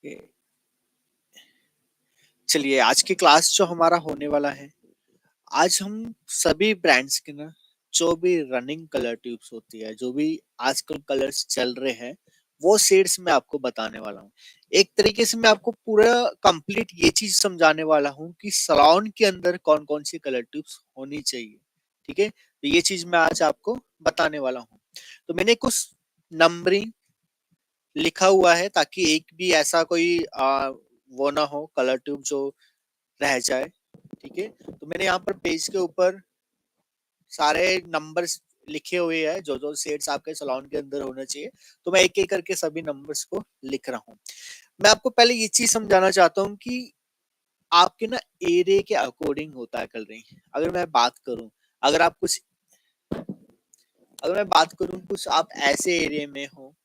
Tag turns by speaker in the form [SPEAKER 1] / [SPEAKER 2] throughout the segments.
[SPEAKER 1] ये चलिए आज की क्लास जो हमारा होने वाला है, आज हम सभी ब्रांड्स के ना जो भी रनिंग कलर ट्यूब्स होती है, जो भी आजकल कलर्स चल रहे हैं, वो शेड्स मैं आपको बताने वाला हूँ। एक तरीके से मैं आपको पूरा कंप्लीट ये चीज समझाने वाला हूँ कि सलोन के अंदर कौन-कौन सी कलर ट्यूब्स होनी चाहिए, ठीक है? तो ये चीज मैं आज आपको बताने वाला हूँ। तो मैंने कुछ नंबरिंग लिखा हुआ है ताकि एक भी ऐसा कोई वो ना हो कलर ट्यूब जो रह जाए, ठीक है? तो मैंने यहाँ पर पेज के ऊपर सारे नंबर्स लिखे हुए हैं जो जो शेड्स आपके सलोन के अंदर होना चाहिए। तो मैं एक एक करके सभी नंबर्स को लिख रहा हूँ। मैं आपको पहले ये चीज समझाना चाहता हूँ कि आपके ना एरिया के अकॉर्डिंग होता है कलरिंग। अगर मैं बात करूँ, अगर आप कुछ अगर मैं बात करूँ कुछ आप ऐसे एरिया में हो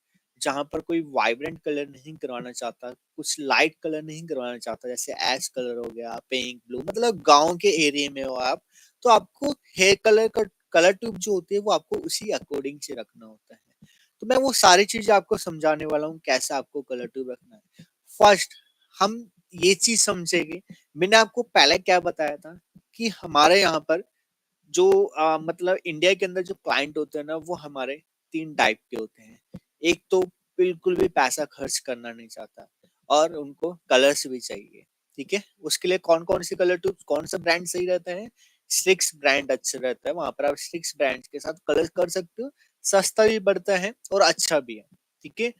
[SPEAKER 1] जहाँ पर कोई वाइब्रेंट कलर नहीं करवाना चाहता, कुछ लाइट कलर नहीं करवाना चाहता, जैसे ऐश कलर हो गया, पिंक, ब्लू, मतलब गाँव के एरिया में हो आप, तो आपको हेयर कलर का कलर ट्यूब जो होती है वो आपको उसी अकॉर्डिंग से रखना होता है। तो मैं वो सारी चीजें आपको समझाने वाला हूँ कैसे आपको कलर ट्यूब रखना है। फर्स्ट हम ये चीज समझेंगे, मैंने आपको पहले क्या बताया था कि हमारे यहाँ पर जो मतलब इंडिया के अंदर जो क्लाइंट होते हैं ना वो हमारे 3 टाइप के होते हैं। एक तो बिल्कुल भी पैसा खर्च करना नहीं चाहता और उनको कलर्स भी चाहिए, ठीक है? उसके लिए कौन-कौन से कलर ट्यूब्स, कौन सा ब्रांड सही रहता है? स्टिक्स ब्रांड अच्छा रहता है, वहाँ पर आप स्टिक्स ब्रांड के साथ कलर कर सकते हो, सस्ता भी पड़ता है और अच्छा भी है, ठीक है?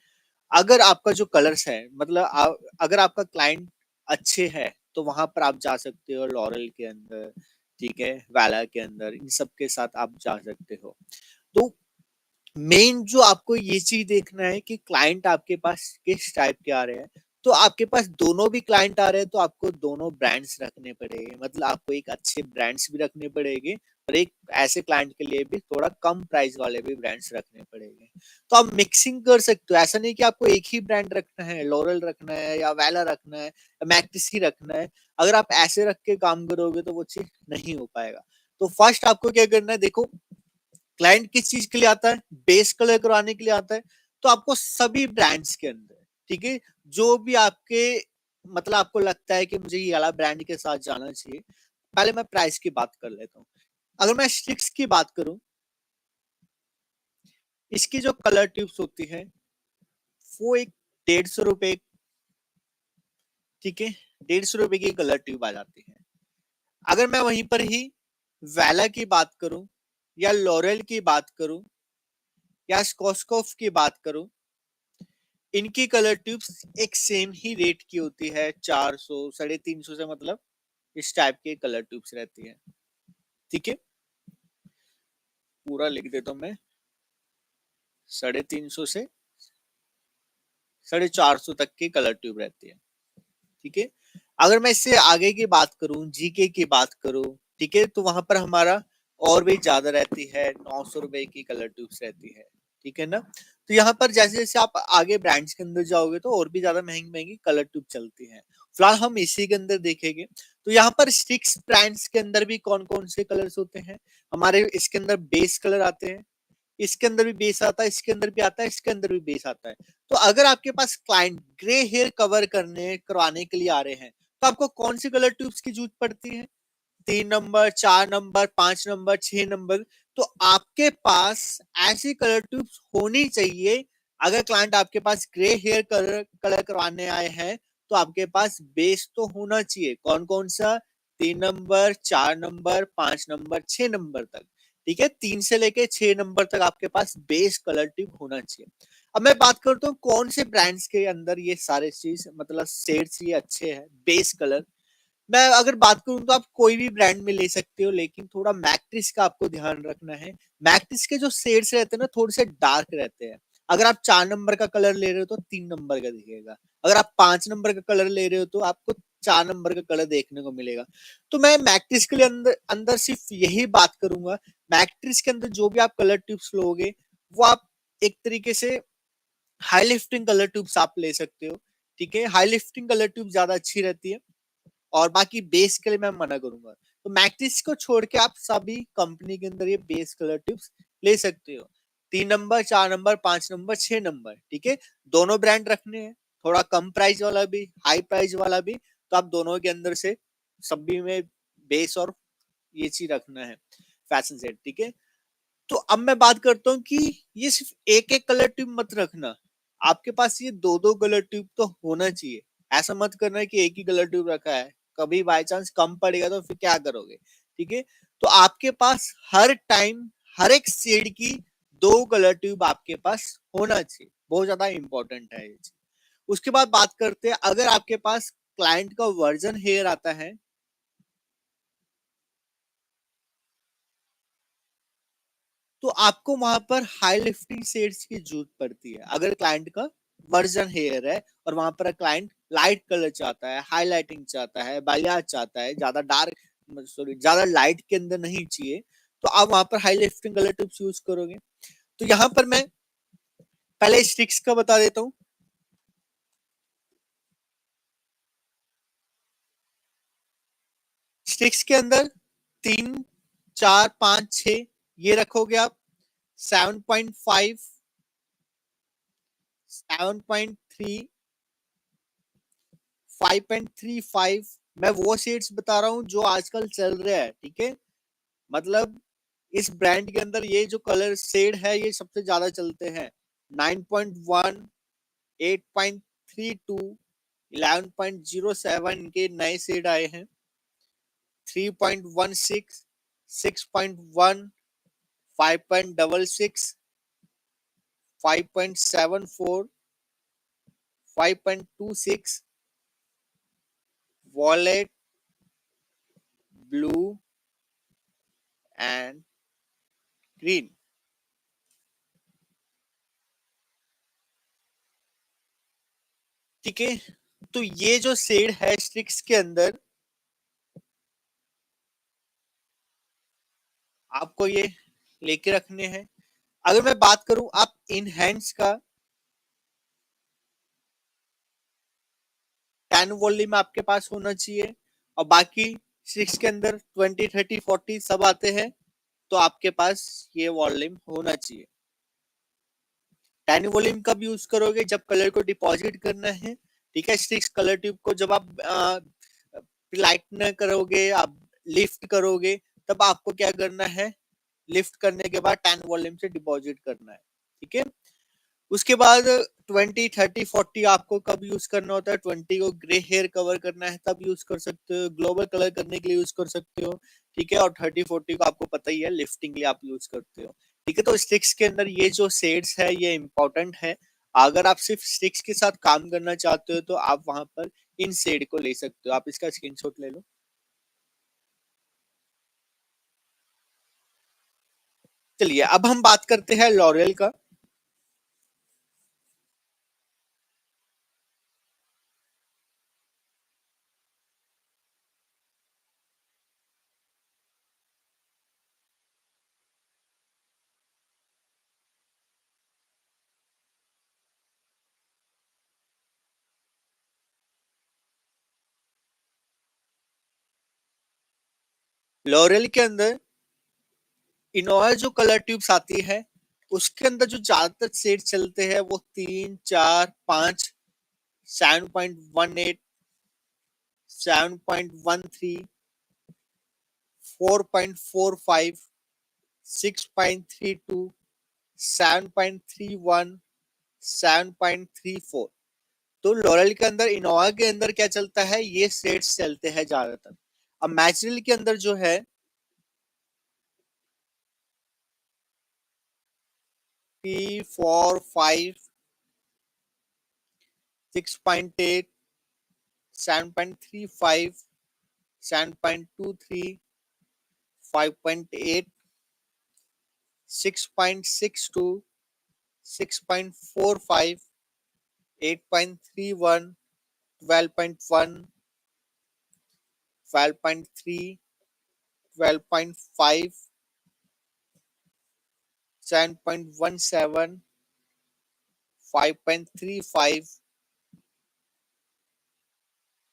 [SPEAKER 1] अगर आपका जो कलर्स है मतलब अगर आपका क्लाइंट अच्छे है तो वहां पर आप जा सकते हो लॉरल के अंदर, ठीक है, वाला के अंदर, इन सब के साथ आप जा सकते हो। तो मेन जो आपको ये चीज देखना है कि क्लाइंट आपके पास किस टाइप के आ रहे हैं। तो आपके पास दोनों भी क्लाइंट आ रहे हैं तो आपको दोनों ब्रांड्स रखने पड़ेंगे, मतलब आपको एक अच्छे ब्रांड्स भी रखने पड़ेंगे और एक ऐसे क्लाइंट के लिए भी थोड़ा कम प्राइस वाले भी ब्रांड्स रखने पड़ेंगे। तो आप मिक्सिंग कर सकते हो, ऐसा नहीं कि आपको एक ही ब्रांड रखना है, लॉरल रखना है या वैला रखना है या मैक्टिस ही रखना है। अगर आप ऐसे रख के काम करोगे तो वो चीज नहीं हो पाएगा। तो फर्स्ट आपको क्या करना है, देखो क्लाइंट किस चीज के लिए आता है, बेस कलर करवाने के लिए आता है। तो आपको सभी ब्रांड्स के अंदर, ठीक है, जो भी आपके मतलब आपको लगता है कि मुझे ये वाला ब्रांड के साथ जाना चाहिए। पहले मैं प्राइस की बात कर लेता हूँ। अगर मैं स्टिक्स की बात करूं, इसकी जो कलर ट्यूब्स होती है वो एक 150 रुपए, ठीक है, 150 रुपए की कलर ट्यूब आ जाती है। अगर मैं वहीं पर ही वैला की बात करूं या लॉरेल की बात करूं या स्कॉस्कोफ की बात करूं, इनकी कलर ट्यूब्स एक सेम ही रेट की होती है, 400 350 से, मतलब इस टाइप की कलर ट्यूब्स रहती है, ठीक है। पूरा लिख देता हूं मैं, 350 से 450 तक की कलर ट्यूब रहती है, ठीक है। अगर मैं इससे आगे की बात करूं, जीके की बात करूं, ठीक है, तो वहां पर हमारा और भी ज्यादा रहती है, 900 रुपए की कलर ट्यूब्स रहती है, ठीक है ना। तो यहाँ पर जैसे जैसे आप आगे ब्रांड्स के अंदर जाओगे तो और भी ज्यादा महंगी महंगी कलर ट्यूब चलती है। फिलहाल हम इसी के अंदर देखेंगे। तो यहाँ पर स्टिक्स ब्रांड्स के अंदर भी कौन कौन से कलर्स होते हैं हमारे, इसके अंदर बेस कलर आते हैं, इसके अंदर भी बेस आता है, इसके अंदर भी आता है, इसके अंदर भी बेस आता है। तो अगर आपके पास क्लाइंट ग्रे हेयर कवर करवाने के लिए आ रहे हैं तो आपको कौन सी कलर ट्यूब्स की जरूरत पड़ती है? 3 नंबर, 4 नंबर, 5 नंबर, 6 नंबर। तो आपके पास ऐसी कलर ट्यूब्स होनी चाहिए। अगर क्लाइंट आपके पास ग्रे हेयर कलर कलर करवाने आए हैं तो आपके पास बेस तो होना चाहिए। कौन कौन सा? 3 नंबर, 4 नंबर, 5 नंबर, 6 नंबर तक, ठीक है। 3 से लेके 6 नंबर तक आपके पास बेस कलर ट्यूब होना चाहिए। अब मैं बात करता हूँ कौन से ब्रांड्स के अंदर ये सारे चीज मतलब शेड्स ये अच्छे हैं बेस कलर। मैं अगर बात करूं तो आप कोई भी ब्रांड में ले सकते हो, लेकिन थोड़ा मैक्ट्रिस का आपको ध्यान रखना है। मैक्ट्रिस के जो शेड्स रहते हैं ना थोड़े से डार्क रहते हैं। अगर आप 4 नंबर का कलर ले रहे हो तो 3 नंबर का दिखेगा, अगर आप 5 नंबर का कलर ले रहे हो तो आपको 4 नंबर का कलर देखने को मिलेगा। तो मैं मैक्ट्रिस के लिए अंदर अंदर सिर्फ यही बात करूंगा, मैक्ट्रिस के अंदर जो भी आप कलर ट्यूब्स लोगे वो आप एक तरीके से हाई लिफ्टिंग कलर ट्यूब्स आप ले सकते हो, ठीक है। हाई लिफ्टिंग कलर ट्यूब ज्यादा अच्छी रहती है और बाकी बेस के लिए मैं मना करूंगा। तो मैक्टिस को छोड़ के आप सभी कंपनी के अंदर ये बेस कलर ट्यूब्स ले सकते हो। 3 नंबर, 4 नंबर, 5 नंबर, 6 नंबर, ठीक है, दोनों ब्रांड रखने हैं। थोड़ा कम प्राइस वाला भी, हाई प्राइस वाला भी, तो आप दोनों के अंदर से सभी में बेस और ये चीज रखना है फैशन सेट, ठीक है। तो अब मैं बात करता हूँ कि ये सिर्फ एक एक कलर ट्यूब मत रखना, आपके पास ये दो दो कलर ट्यूब तो होना चाहिए। ऐसा मत करना कि एक ही कलर ट्यूब रखा है, कभी बाय चांस कम पड़ेगा तो फिर क्या करोगे, ठीक है। तो आपके पास हर टाइम हर एक शेड की दो कलर ट्यूब आपके पास होना चाहिए, बहुत ज्यादा इंपॉर्टेंट है ये चीज। उसके बाद बात करते हैं, अगर आपके पास क्लाइंट का वर्जन हेयर आता है तो आपको वहां पर हाई लिफ्टिंग शेड्स की जरूरत पड़ती है। अगर क्लाइंट का वर्जन हेयर है और वहां पर क्लाइंट लाइट कलर चाहता है, हाईलाइटिंग चाहता है, बालियाज चाहता है, ज्यादा डार्क सॉरी ज्यादा लाइट के अंदर नहीं चाहिए, तो आप वहां पर high lifting colour tubes use करोगे। तो यहाँ पर मैं पहले स्टिक्स का बता देता हूँ। स्टिक्स के अंदर 3 4 5 6 ये रखोगे आप। 7.5, 7.3, 5.35, मैं वो शेड्स बता रहा हूँ जो आजकल चल रहे हैं, ठीक है। मतलब इस ब्रांड के अंदर ये जो कलर शेड है ये सबसे ज्यादा चलते हैं। 9.1, 8.32, 11.07 के नए शेड आए हैं। 3.16, 6.1, 5.66, 5.74, 5.26, वॉलेट, ब्लू एंड ग्रीन, ठीक है। तो ये जो शेड है स्टिक्स के अंदर आपको ये लेके रखने हैं। अगर मैं बात करूं आप इन हैंड्स का, 10 वॉल्यूम आपके पास होना चाहिए और बाकी सिक्स के अंदर 20, 30, 40 सब आते हैं, तो आपके पास ये वॉल्यूम होना चाहिए। 10 वॉल्यूम कब यूज करोगे, जब कलर को डिपॉजिट करना है, ठीक है। सिक्स कलर ट्यूब को जब आप लाइटन करोगे, आप लिफ्ट करोगे, तब आपको क्या करना है, लिफ्ट करने के बाद 10 वॉल्यूम से डिपॉजिट करना है, ठीक है। उसके बाद 20, 30, 40 आपको कब यूज करना होता है, 20 को ग्रे हेयर कवर करना है तब यूज कर सकते हो, ग्लोबल कलर करने के लिए यूज कर सकते हो, ठीक है। और 30, 40 को आपको पता ही है लिफ्टिंग के लिए आप यूज करते हो, ठीक है। तो स्टिक्स के अंदर ये जो शेड्स है ये इंपॉर्टेंट है। अगर आप सिर्फ स्टिक्स के साथ काम करना चाहते हो तो आप वहां पर इन शेड को ले सकते हो, आप इसका स्क्रीनशॉट ले लो। चलिए अब हम बात करते हैं लॉरियल का। लॉरियल के अंदर इनोवा जो कलर ट्यूब्स आती है उसके अंदर जो ज्यादातर शेड चलते हैं वो 3, 4, 5, 7.18, 7.13, 4.45, 6.32, 7.31, 7.34। तो लॉरेल के अंदर इनोवा के अंदर क्या चलता है, ये शेड्स चलते हैं ज्यादातर। अब मैचरिल के अंदर जो है P4, 5, 6.8, 7.35, 7.23, 5.8, 6.62, 6.45, 8.31, 12.1, 12.3, 12.5, 7.17, 5.35,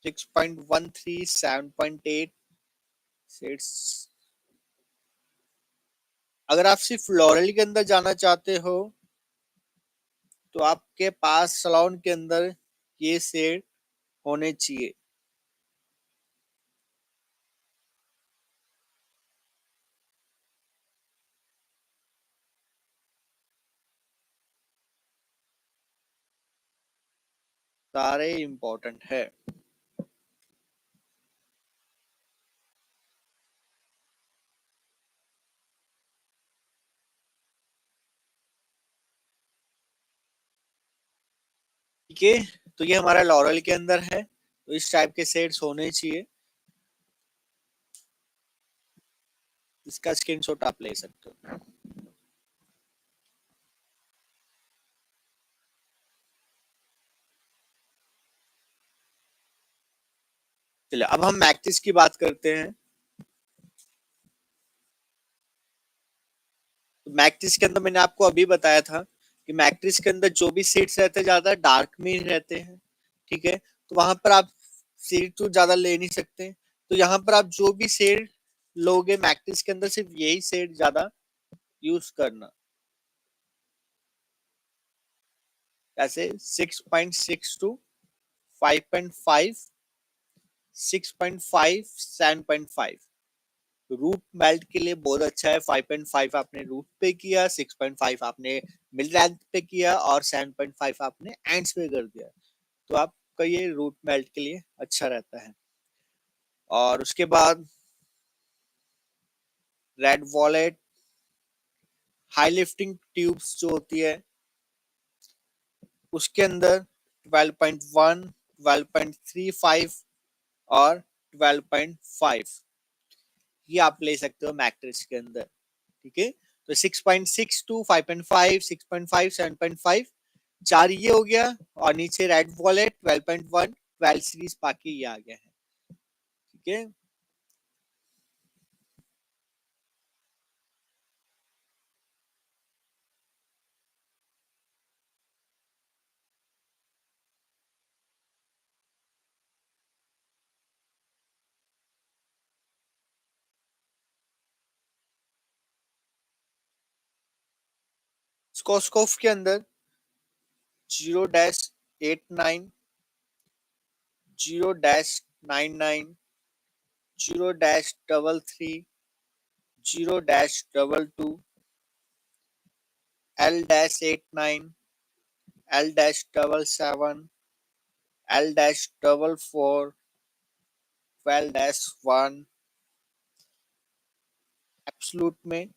[SPEAKER 1] 6.13, 7.8 सेट्स। अगर आप सिर्फ फ्लोरल के अंदर जाना चाहते हो तो आपके पास सलोन के अंदर ये शेड होने चाहिए। सारे इम्पोर्टेंट है। ठीक है, तो ये हमारा लॉरल के अंदर है, तो इस टाइप के शेड्स होने चाहिए। इसका स्क्रीनशॉट आप ले सकते हो। चलिए अब हम मैट्रिक्स की बात करते हैं। तो मैट्रिक्स के अंदर मैंने आपको अभी बताया था कि मैट्रिक्स के अंदर जो भी शेड्स रहते हैं ज्यादा डार्क में ही रहते हैं। ठीक है, तो वहां पर आप शेड तो ज्यादा ले नहीं सकते, तो यहाँ पर आप जो भी शेड लोगे मैट्रिक्स के अंदर सिर्फ यही शेड ज्यादा यूज करना। जैसे 6.6 टू 5.5, 6.5, 7.5 रूट मेल्ट के लिए बहुत अच्छा है। 5.5 आपने रूट पे किया, 6.5 आपने मिड रैंक पे किया और 7.5 आपने एंड्स पे कर दिया, तो आपका ये रूट मेल्ट के लिए अच्छा रहता है। और उसके बाद red wallet high lifting tubes जो होती है उसके अंदर 12.1, 12.35 और 12.5 ये आप ले सकते हो मैट्रिक्स के अंदर। ठीक है, तो 6.6 टू 5.5, 6.5, 7.5 चार ये हो गया, और नीचे रेड वॉलेट 12.1, 12 सीरीज बाकी ये आ गया है। ठीक है, स्कोस्कोप के अंदर 0-89, 0-99, 0-33, 0-22, L-89, L-77, L-44, 12-1 एब्सोल्यूट में।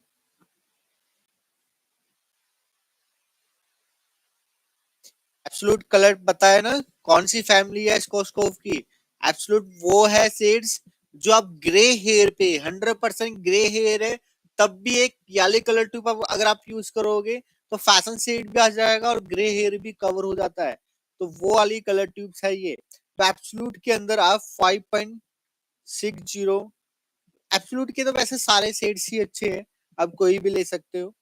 [SPEAKER 1] एब्सोल्यूट कलर बताया ना, कौन सी फैमिली है स्कोस्कोप की? एब्सोल्यूट वो है शेड्स जो आप ग्रे हेयर पे 100% ग्रे हेयर है तब भी एक याले कलर ट्यूब अगर आप यूज करोगे तो फैशन शेड भी आ जाएगा और ग्रे हेयर भी कवर हो जाता है, तो वो वाली कलर ट्यूब्स है ये। तो एब्सोल्यूट के अंदर आप 5.60, एब्सोल्यूट के तो वैसे सारे शेड्स ही अच्छे हैं, आप कोई भी ले सकते हो।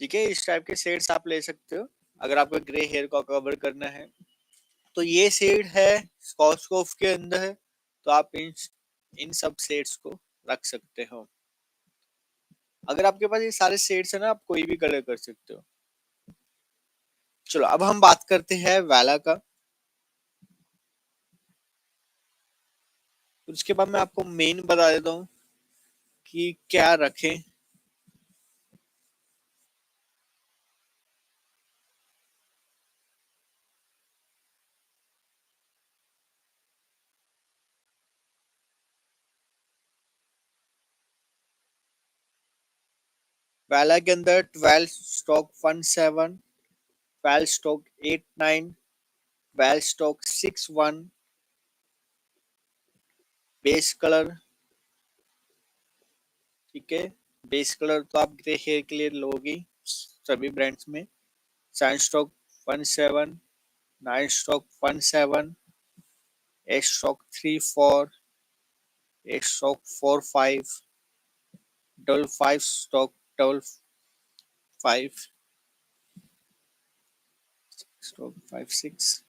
[SPEAKER 1] ठीक है, इस टाइप के शेड्स आप ले सकते हो अगर आपको ग्रे हेयर को कवर करना है। तो ये शेड है स्कॉचकोफ के अंदर है, तो आप इन इन सब शेड्स को रख सकते हो। अगर आपके पास ये सारे शेड्स है ना, आप कोई भी कलर कर सकते हो। चलो अब हम बात करते हैं वाला का। तो उसके बाद मैं आपको मेन बता देता हूँ कि क्या रखें। वाला के अंदर 12-17, 12-89, 12-61, बेस कलर, ठीक है। बेस कलर तो आप ग्रे हेयर के लिए लोगे सभी ब्रांड्स में। Sign stock 17, nine stock 17, eight stock 34, eight stock 45, double five stock double five, stock 56।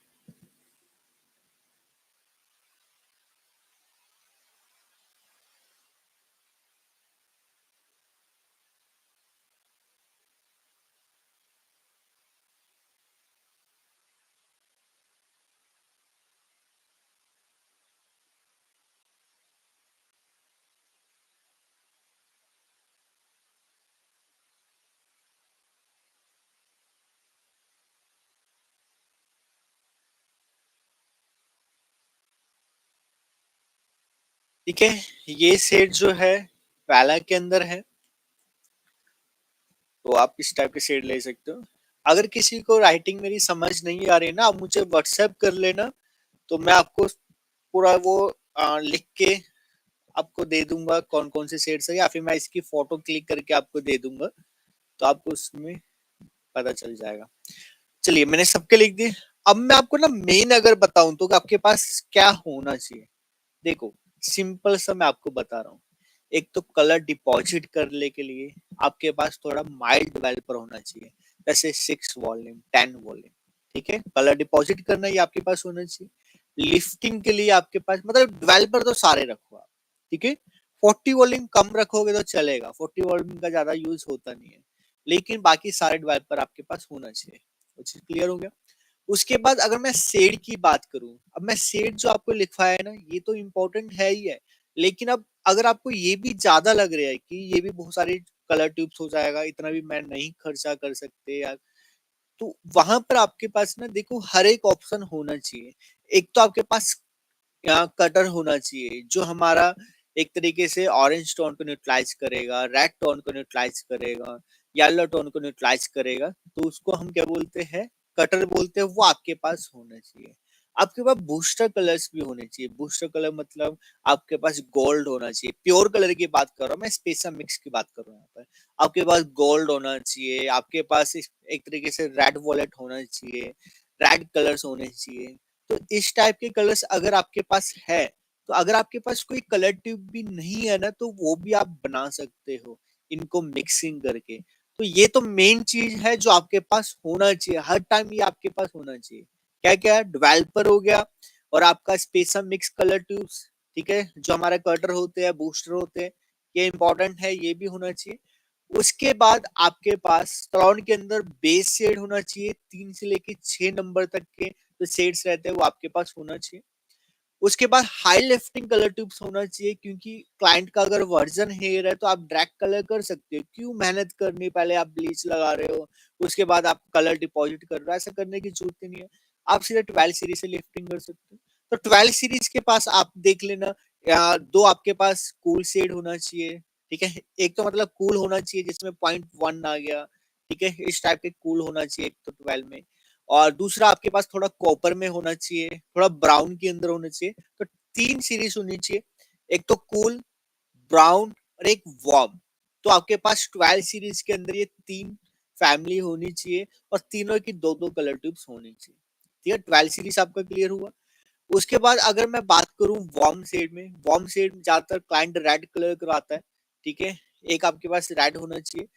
[SPEAKER 1] ठीक है, ये शेड जो है वाला के अंदर है, तो आप इस टाइप के शेड ले सकते हो। अगर किसी को राइटिंग मेरी समझ नहीं आ रही ना, आप मुझे व्हाट्सएप कर लेना, तो मैं आपको पूरा वो लिख के आपको दे दूंगा कौन कौन से शेड्स है, या फिर मैं इसकी फोटो क्लिक करके आपको दे दूंगा, तो आपको उसमें पता चल जाएगा। चलिए, मैंने सबके लिख दिए। अब मैं आपको ना मेन अगर बताऊं तो आपके पास क्या होना चाहिए। देखो, सिंपल सा मैं आपको बता रहा हूँ। एक तो कलर डिपॉजिट करने के लिए आपके पास थोड़ा माइल्ड डेवलपर होना चाहिए, जैसे 6 वॉल्यूम 10 वॉल्यूम। ठीक है, कलर डिपॉजिट करना ये आपके पास होना चाहिए। लिफ्टिंग के लिए आपके पास मतलब डेवलपर तो सारे रखो आप, ठीक है। 40 वॉल्यूम कम रखोगे तो चलेगा, 40 वॉल्यूम का ज्यादा यूज होता नहीं है, लेकिन बाकी सारे डेवलपर आपके पास होना चाहिए। वो चीज क्लियर हो गया। उसके बाद अगर मैं शेड की बात करूं, अब मैं शेड जो आपको लिखवाया है ना, ये तो इम्पोर्टेंट है ही है, लेकिन अब अगर आपको ये भी ज्यादा लग रहा है कि ये भी बहुत सारे कलर ट्यूब्स हो जाएगा, इतना भी मैं नहीं खर्चा कर सकते यार, तो वहां पर आपके पास ना देखो हर एक ऑप्शन होना चाहिए। एक तो आपके पास यहाँ कटर होना चाहिए जो हमारा एक तरीके से ऑरेंज टोन को न्यूट्रलाइज करेगा, रेड टोन को न्यूट्रलाइज करेगा, येलो टोन को न्यूट्रलाइज करेगा, तो उसको हम क्या बोलते हैं, कटर बोलते हैं। वो आपके पास होना चाहिए। आपके पास बूस्टर कलर्स भी होने चाहिए। बूस्टर कलर मतलब आपके पास गोल्ड होना चाहिए। प्योर कलर की बात कर रहा हूँ मैं, स्पेशल मिक्स की बात कर रहा हूँ यहाँ पर। आपके पास गोल्ड होना चाहिए, आपके पास एक तरीके से रेड वॉलेट होना चाहिए, रेड कलर्स होने चाहिए। तो इस टाइप के कलर्स अगर आपके पास है, तो अगर आपके पास कोई कलर ट्यूब भी नहीं है ना, तो वो भी आप बना सकते हो इनको मिक्सिंग करके। तो ये तो मेन चीज है जो आपके पास होना चाहिए, हर टाइम ये आपके पास होना चाहिए। क्या क्या, डेवलपर हो गया, और आपका स्पेशल मिक्स कलर ट्यूब्स, ठीक है, जो हमारे कटर होते हैं, बूस्टर होते हैं, ये इंपॉर्टेंट है, ये भी होना चाहिए। उसके बाद आपके पास सलोन के अंदर बेस शेड होना चाहिए, 3 से लेके 6 नंबर तक के जो शेड्स रहते हैं वो आपके पास होना चाहिए। उसके बाद हाई लिफ्टिंग कलर ट्यूब्स होना चाहिए, क्योंकि क्लाइंट का अगर वर्जन हेयर है तो आप डायरेक्ट कलर कर सकते हो, क्यों मेहनत करनी, पहले आप ब्लीच लगा रहे हो, उसके बाद आप कलर डिपॉजिट कर रहे हो, ऐसा करने की जरूरत ही नहीं है। आप सीधे 12 सीरीज से लिफ्टिंग कर सकते हो। तो 12 सीरीज के पास आप देख लेना, दो आपके पास कूल शेड होना चाहिए, ठीक है। एक तो मतलब कूल होना चाहिए जिसमें 0.1 आ गया, ठीक है, इस टाइप के कूल होना चाहिए एक तो 12 में। और दूसरा आपके पास थोड़ा कॉपर में होना चाहिए, थोड़ा ब्राउन के अंदर होना चाहिए। तो 3 सीरीज होनी चाहिए, एक तो कूल, ब्राउन और एक वार्म। तो आपके पास 12 सीरीज के अंदर ये 3 फैमिली होनी चाहिए, और तीनों की दो दो कलर ट्यूब्स होनी चाहिए। ठीक है, 12 सीरीज आपका क्लियर हुआ। उसके बाद अगर मैं बात करूं वार्म शेड में, वार्म शेड में ज्यादातर क्लाइंट रेड कलर करवाता है, ठीक है। एक आपके पास रेड होना चाहिए।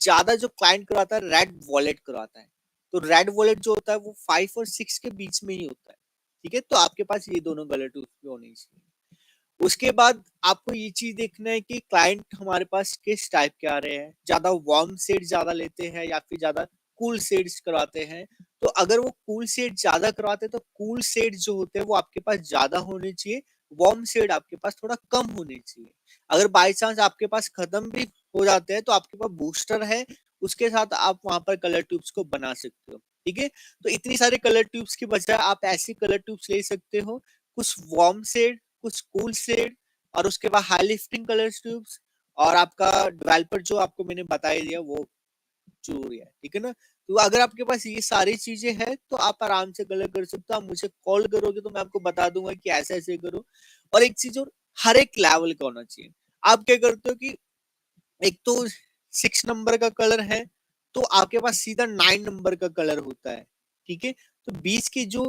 [SPEAKER 1] ज्यादा जो क्लाइंट करवाता है रेड वॉलेट करवाता है, तो रेड वॉलेट जो होता है वो 5 और 6 के बीच में ही होता है, ठीक है। तो आपके पास ये दोनों कलर टूथ भी होनी चाहिए। उसके बाद आपको ये चीज देखना है कि क्लाइंट हमारे पास किस टाइप के आ रहे हैं, ज्यादा वार्म शेड ज्यादा लेते हैं या फिर ज्यादा कूल शेड्स करवाते हैं। तो अगर वो कूल शेड ज्यादा करवाते हैं तो कूल शेड जो होते हैं वो आपके पास ज्यादा होने चाहिए, वार्म शेड आपके पास थोड़ा कम होने चाहिए। अगर बाई चांस आपके पास खत्म भी हो जाते हैं तो आपके पास बूस्टर है, उसके साथ आप वहां पर कलर ट्यूब्स को बना सकते हो, ठीक है। तो इतनी सारे कलर ट्यूब्स की बजाय आप ऐसी कलर ट्यूब्स ले सकते हो, कुछ वार्म शेड, कुछ कूल शेड, और उसके बाद हाई लिफ्टिंग कलर ट्यूब्स, और आपका डेवलपर जो आपको मैंने बता ही दिया वो जरूरी है, ठीक है ना। तो अगर आपके पास ये सारी चीजें हैं तो आप आराम से कलर कर सकते हो। आप मुझे कॉल करोगे तो मैं आपको बता दूंगा कि ऐसे ऐसे करो। और एक चीज और, हर एक लेवल का होना चाहिए। आप क्या करते हो कि एक तो 6 नंबर का कलर है, तो आपके पास सीधा 9 नंबर का कलर होता है, ठीक है? तो बीच की जो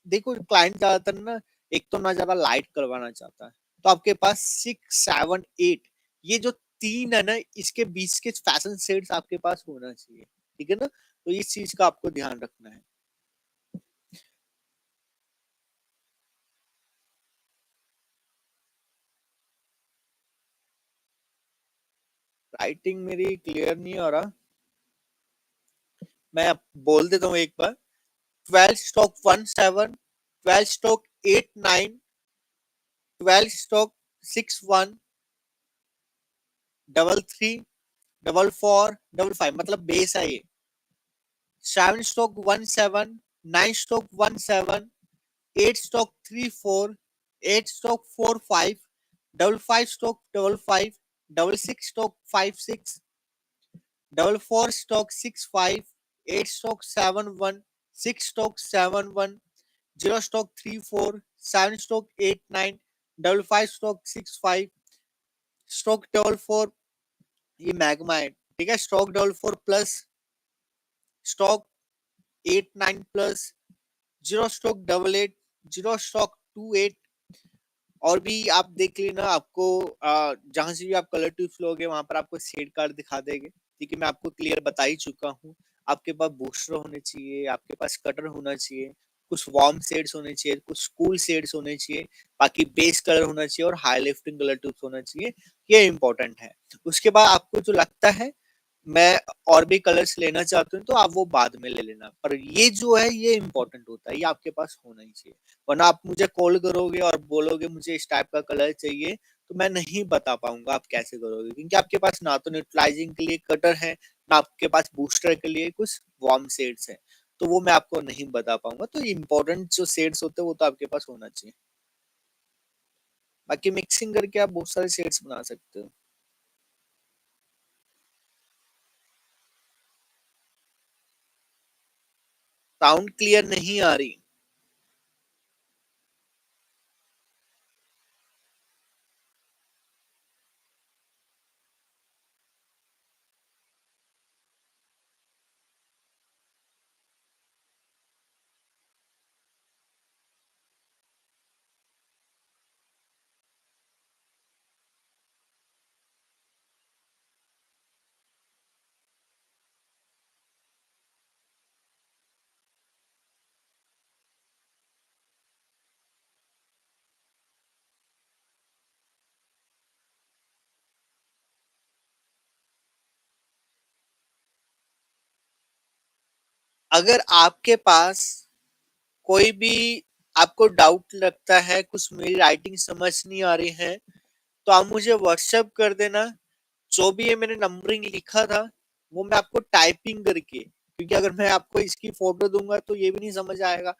[SPEAKER 1] देखो क्लाइंट ज्यादातर ना एक तो ना ज्यादा लाइट करवाना चाहता है, तो आपके पास 6, 7, 8 ये जो तीन है ना, इसके बीच के फैशन शेड्स आपके पास होना चाहिए, ठीक है ना? तो इस चीज का आपको ध्यान रखना है। राइटिंग मेरी क्लियर नहीं हो रहा, मैं बोल देता हूँ एक बार। 12 स्टॉक 17, 12 स्टॉक 8 9, 12 स्टॉक 6 1, 3 3 4 4 5 मतलब बेस है ये। 7 stock 17, 9 stock 17, 8 stock 3 4, 8 stock 4 5, 5 5 stock 5 5, 6 stock 5 6, 4 stock 6 5, 8 stock 7 1, 6 stock 7 1, 0 stock 3 4, 7 stock 8 9, 5 5 stock 6 5, stock 4 ये मैग्मा है, ठीक है? Stock 4 plus stock 8 9 plus 0 stock 8 8, 0 stock 2 8। और भी आप देख लेना, आपको जहां से भी आप कलर ट्यूब्स लोगे वहां पर आपको शेड कार्ड दिखा देंगे, ठीक है? मैं आपको क्लियर बता ही चुका हूँ। आपके पास बूस्टर होने चाहिए, आपके पास कटर होना चाहिए, कुछ वार्म शेड्स होने चाहिए, कुछ कूल शेड्स होने चाहिए, बाकी बेस कलर होना चाहिए और हाई लिफ्टिंग कलर ट्यूब्स होना चाहिए। ये इंपॉर्टेंट है। उसके बाद आपको जो लगता है मैं और भी कलर्स लेना चाहते हो तो आप वो बाद में ले लेना, पर ये जो है ये इंपॉर्टेंट होता है, ये आपके पास होना ही चाहिए। वरना आप मुझे कॉल करोगे और बोलोगे मुझे इस टाइप का कलर चाहिए, तो मैं नहीं बता पाऊंगा आप कैसे करोगे, क्योंकि आपके पास ना तो न्यूट्रलाइजिंग के लिए कटर है, ना आपके पास बूस्टर के लिए कुछ वार्म शेड्स है, तो वो मैं आपको नहीं बता पाऊंगा। तो इम्पोर्टेंट जो शेड्स होते हैं वो तो आपके पास होना चाहिए। बाकी मिक्सिंग करके आप बहुत सारे शेड्स बना सकते हो। साउंड क्लियर नहीं आ रही। अगर आपके पास कोई भी आपको डाउट लगता है, कुछ मेरी राइटिंग समझ नहीं आ रही है, तो आप मुझे व्हाट्सएप कर देना। जो भी ये मैंने नंबरिंग लिखा था वो मैं आपको टाइपिंग करके, क्योंकि अगर मैं आपको इसकी फोटो दूंगा तो ये भी नहीं समझ आएगा,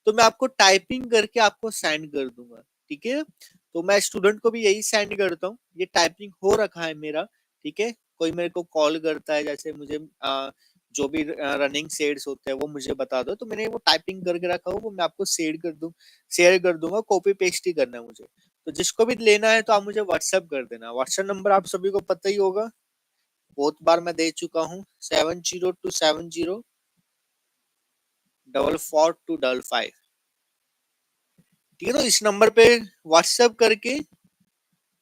[SPEAKER 1] तो मैं आपको टाइपिंग करके आपको सेंड कर दूंगा, ठीक है? तो मैं स्टूडेंट को भी यही सेंड करता हूँ, ये टाइपिंग हो रखा है मेरा, ठीक है? कोई मेरे को कॉल करता है, जैसे मुझे जो भी रनिंग शेड्स होते हैं वो मुझे बता दो, तो मैंने वो टाइपिंग करके रखा हो वो मैं आपको शेयर कर दूंगा, कॉपी पेस्ट ही करना है मुझे। तो जिसको भी लेना है तो आप मुझे व्हाट्सएप कर देना। व्हाट्सएप नंबर आप सभी को पता ही होगा, बहुत बार मैं दे चुका हूँ, 7027044255। ठीक है, तो इस नंबर पे व्हाट्सएप करके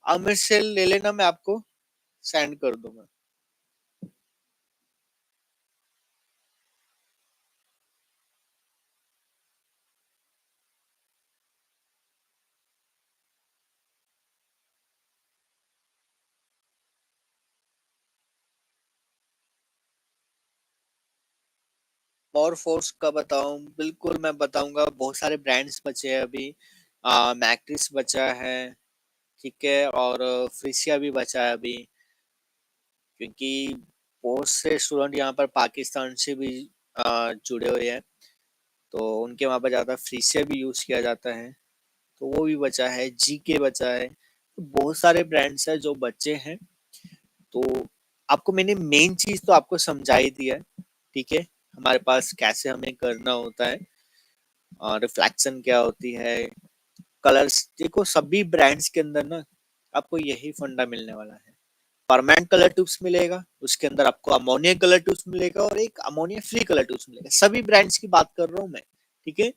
[SPEAKER 1] आप मेरे से ले लेना, मैं आपको सेंड कर दूंगा। और फोर्स का बताऊं, बिल्कुल मैं बताऊंगा। बहुत सारे ब्रांड्स बचे हैं अभी। मैक्ट्रिस बचा है, ठीक है, और फ्रिसिया भी बचा है अभी, क्योंकि बहुत से स्टूडेंट यहाँ पर पाकिस्तान से भी जुड़े हुए हैं, तो उनके वहाँ पर ज़्यादा फ्रिसिया भी यूज़ किया जाता है, तो वो भी बचा है। जीके बचा है, तो बहुत सारे ब्रांड्स हैं जो बचे हैं। तो आपको मैंने मेन चीज़ तो आपको समझा ही दिया है, ठीक है? हमारे पास कैसे हमें करना होता है, और रिफ्लेक्शन क्या होती है, कलर्स देखो, सभी ब्रांड्स के अंदर ना आपको यही फंडा मिलने वाला है। परमानेंट कलर ट्यूब्स मिलेगा, उसके अंदर आपको अमोनिया कलर ट्यूब्स मिलेगा और एक अमोनिया फ्री कलर ट्यूब्स मिलेगा। सभी ब्रांड्स की बात कर रहा हूँ मैं, ठीक है।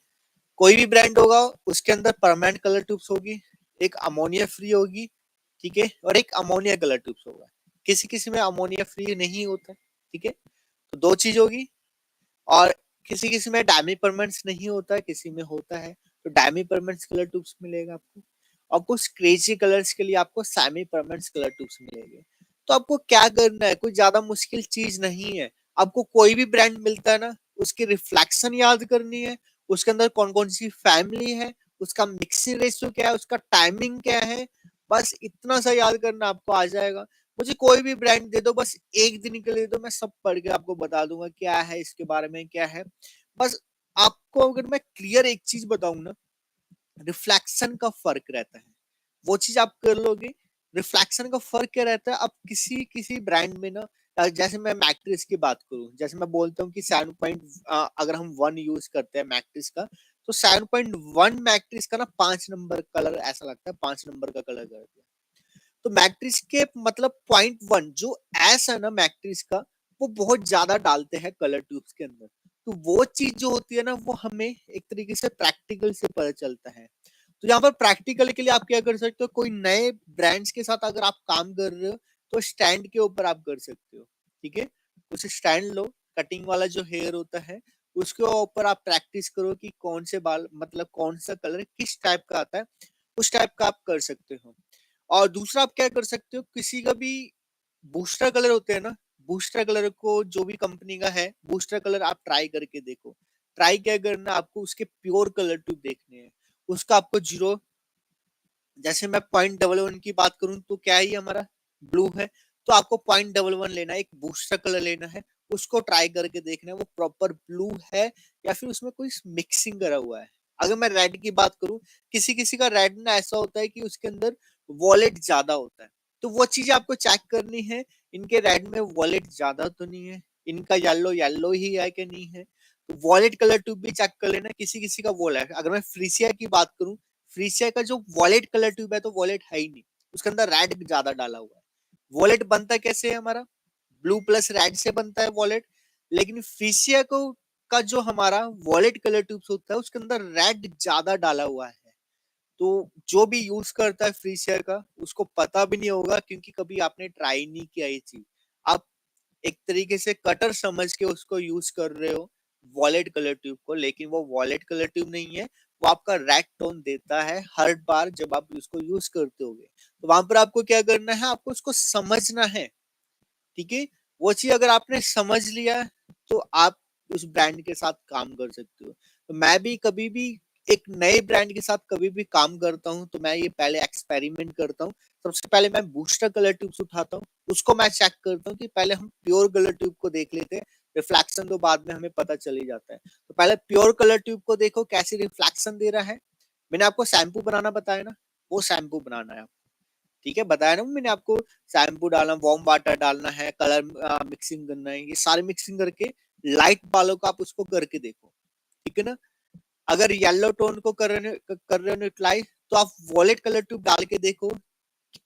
[SPEAKER 1] कोई भी ब्रांड होगा उसके अंदर परमानेंट कलर ट्यूब्स होगी, एक अमोनिया फ्री होगी, ठीक है, और एक अमोनिया कलर ट्यूब्स होगा। किसी किसी में अमोनिया फ्री नहीं होता, ठीक है। तो दो चीज होगी। और किसी किसी में डायमी परमानेंट नहीं होता है, किसी में होता है, तो डायमी परमानेंट कलर ट्यूब्स मिलेगा आपको। और कुछ क्रेजी कलर्स के लिए आपको सेमी परमानेंट कलर ट्यूब्स मिलेंगे। तो आपको क्या करना है, कोई ज्यादा मुश्किल चीज नहीं है। आपको कोई भी ब्रांड मिलता है ना, उसकी रिफ्लेक्शन याद करनी है, उसके अंदर कौन कौन सी फैमिली है, उसका मिक्सिंग रेशियो क्या है, उसका टाइमिंग क्या है, बस इतना सा याद करना आपको आ जाएगा। मुझे कोई भी ब्रांड दे दो, बस एक दिन के लिए, तो मैं सब पढ़ के आपको बता दूंगा क्या है इसके बारे में, क्या है। बस आपको अगर मैं क्लियर एक चीज बताऊं ना, रिफ्लेक्शन का फर्क रहता है, वो चीज आप कर लोगे। रिफ्लेक्शन का फर्क क्या रहता है, अब किसी किसी ब्रांड में ना, जैसे मैं मैट्रिक्स की बात करूं, जैसे मैं बोलता हूँ कि 7 अगर हम 1 यूज करते हैं मैट्रिक्स का, तो 7.1 मैट्रिक्स का ना 5 नंबर कलर ऐसा लगता है, 5 नंबर का कलर कर दिया। तो मैट्रिक्स के मतलब 0.1 जो एस है ना मैट्रिक्स का, वो बहुत ज्यादा डालते हैं कलर ट्यूब्स के अंदर। तो वो चीज जो होती है ना, वो हमें एक तरीके से प्रैक्टिकल से पता चलता है। तो यहाँ पर प्रैक्टिकल के लिए आप क्या कर सकते हो, कोई नए ब्रांड्स के साथ अगर आप काम कर रहे हो, तो स्टैंड के ऊपर आप कर सकते हो, ठीक है। उसे स्टैंड लो, कटिंग वाला जो हेयर होता है, उसके ऊपर आप प्रैक्टिस करो कि कौन से बाल, मतलब कौन सा कलर किस टाइप का आता है, उस टाइप का आप कर सकते हो। और दूसरा आप क्या कर सकते हो, किसी का भी बूस्टर कलर होते हैं ना, बूस्टर कलर को जो भी कंपनी का है, बूस्टर कलर आप ट्राई करके देखो। ट्राई क्या करना, आपको उसके प्योर कलर ट्यूब देखने हैं। उसका आपको जीरो, जैसे मैं 0.11 की बात करूं, तो क्या ही हमारा ब्लू है, तो आपको 0.11 लेना है, एक बूस्टर कलर लेना है, उसको ट्राई करके देखना है वो प्रॉपर ब्लू है या फिर उसमें कोई मिक्सिंग करा हुआ है। अगर मैं रेड की बात करूं, किसी किसी का रेड ना ऐसा होता है कि उसके अंदर वॉलेट ज्यादा होता है, तो वो चीज आपको चेक करनी है। इनके रेड में वॉलेट ज्यादा तो नहीं है, इनका येलो येलो ही है कि नहीं है। तो वॉलेट कलर ट्यूब भी चेक कर लेना, किसी किसी का वो है। अगर मैं फ्रीसिया की बात करूं, फ्रीसिया का जो वॉलेट कलर ट्यूब है, तो वॉलेट है ही नहीं, उसके अंदर रेड ज्यादा डाला हुआ है। वॉलेट बनता कैसे है हमारा, ब्लू प्लस रेड से बनता है वॉलेट। लेकिन फ्रीसिया को का जो हमारा वॉलेट कलर ट्यूब्स होता है, उसके अंदर रेड ज्यादा डाला हुआ है। तो जो भी यूज करता है फ्री शेयर का, उसको पता भी नहीं होगा, क्योंकि कभी आपने ट्राई नहीं किया ये चीज। आप एक तरीके से कटर समझ के उसको यूज कर रहे हो, वॉलेट कलर ट्यूब को, लेकिन वो वॉलेट कलर ट्यूब नहीं है, वो आपका रेड टोन देता है हर बार जब आप उसको यूज करते होगे। तो वहां पर आपको क्या करना है, आपको उसको समझना है, ठीक है। वो चीज अगर आपने समझ लिया, तो आप उस ब्रांड के साथ काम कर सकते हो। तो मैं भी कभी भी एक नए ब्रांड के साथ कभी भी काम करता हूँ, तो मैं ये पहले एक्सपेरिमेंट करता हूँ। सबसे पहले मैं बूस्टर कलर ट्यूब्स उठाता हूँ, उसको मैं चेक करता हूँ कि पहले हम प्योर कलर ट्यूब को देख लेते हैं। रिफ्लेक्शन तो बाद में हमें पता चल ही जाता है। तो पहले प्योर कलर ट्यूब को देखो कैसी रिफ्लेक्शन दे रहा है। मैंने आपको शैम्पू बनाना बताया ना, वो शैम्पू बनाना है, ठीक है, बताया ना मैंने आपको। शैम्पू डालना, वार्म वाटर डालना है, कलर मिक्सिंग करना है, ये सारे मिक्सिंग करके लाइट बालों का आप उसको करके देखो, ठीक है ना। अगर येलो टोन को कर रहे हो न्यूट्रलाइज, तो आप वॉलेट कलर ट्यूब डाल के देखो।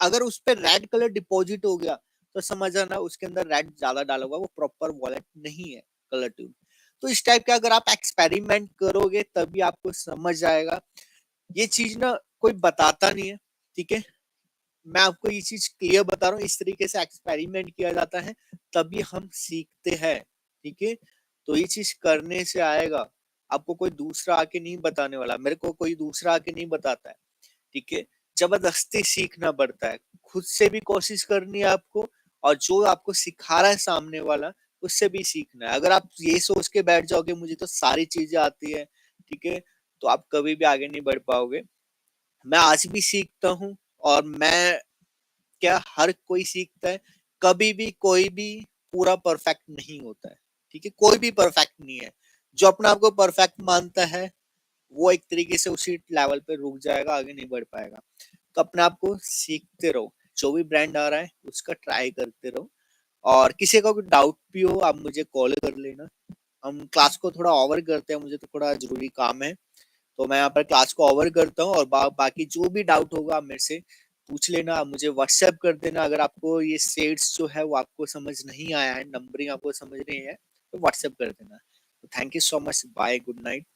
[SPEAKER 1] अगर उस पर रेड कलर डिपॉजिट हो गया, तो समझ आना उसके अंदर रेड ज्यादा डाला हुआ, वो प्रॉपर वॉलेट नहीं है कलर ट्यूब। तो इस टाइप का अगर आप एक्सपेरिमेंट करोगे, तभी आपको समझ आएगा। ये चीज ना कोई बताता नहीं है, ठीक है। मैं आपको ये चीज क्लियर बता रहा हूँ, इस तरीके से एक्सपेरिमेंट किया जाता है, तभी हम सीखते हैं, ठीक है। तो ये चीज करने से आएगा, आपको कोई दूसरा आके नहीं बताने वाला, मेरे को कोई दूसरा आके नहीं बताता है, ठीक है। जबरदस्ती सीखना पड़ता है, खुद से भी कोशिश करनी है आपको, और जो आपको सिखा रहा है सामने वाला, उससे भी सीखना है। अगर आप ये सोच के बैठ जाओगे मुझे तो सारी चीजें आती है, ठीक है, तो आप कभी भी आगे नहीं बढ़ पाओगे। मैं आज भी सीखता हूँ, और मैं क्या, हर कोई सीखता है। कभी भी कोई भी पूरा परफेक्ट नहीं होता है, ठीक है, कोई भी परफेक्ट नहीं है। जो अपने आप को परफेक्ट मानता है, वो एक तरीके से उसी लेवल पे रुक जाएगा, आगे नहीं बढ़ पाएगा। तो अपने आप को सीखते रहो, जो भी ब्रांड आ रहा है उसका ट्राई करते रहो। और किसी का कोई डाउट भी हो, आप मुझे कॉल कर लेना। हम क्लास को थोड़ा ओवर करते हैं, मुझे तो थोड़ा जरूरी काम है। तो मैं यहाँ पर क्लास को ओवर करता हूँ और बाकी जो भी डाउट होगा आप मेरे से पूछ लेना, आप मुझे व्हाट्सएप कर देना। अगर आपको ये शेड्स जो है वो आपको समझ नहीं आया है, नंबरिंग आपको समझ नहीं है, तो व्हाट्सएप कर देना। तो thank you so much, bye, good night.